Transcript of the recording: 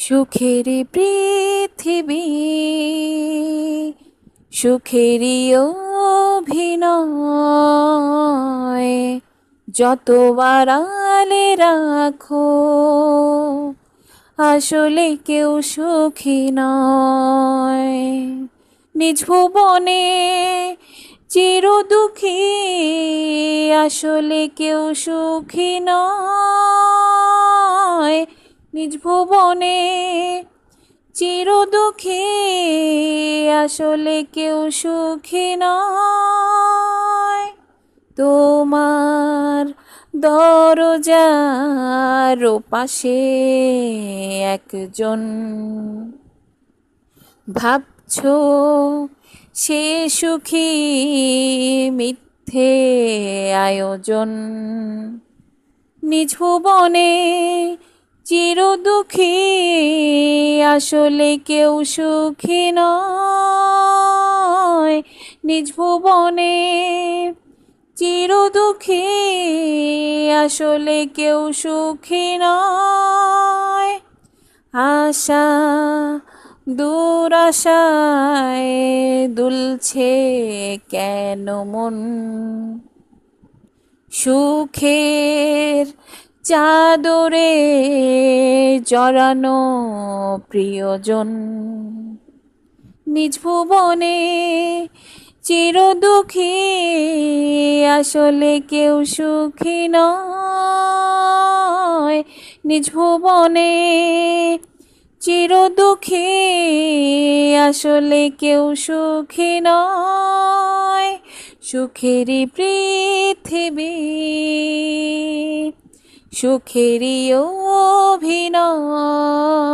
সুখেরই পৃথিবী, সুখেরই অভিনয়, যত আড়ালে রাখো আসলে কেউ সুখী নয়। নিজ ভুবনে চির দুঃখী, আসলে কেউ সুখী নয়। নিজ ভুবনে চির দুঃখী, আসলে কেউ সুখী নয়। তোমার দরজার পাশে একজন, ভাবছো সে সুখী, মিথ্যে আয়োজন। নিজ ভুবনে চির দুঃখী, আসলে কেউ সুখী নয়। নিজ ভুবনে চির দুঃখী, আসলে কেউ সুখী নয়। আশা দুরাশায় দুলছে কেন মন, সুখের চাদরে জড়ানো প্রিয়জন। নিজ ভুবনে চির দুঃখী, আসলে কেউ সুখী নয়। নিজ ভুবনে চির দুঃখী, আসলে কেউ সুখী নয়। সুখেরই পৃথিবী, সুখেরই অভিনয়।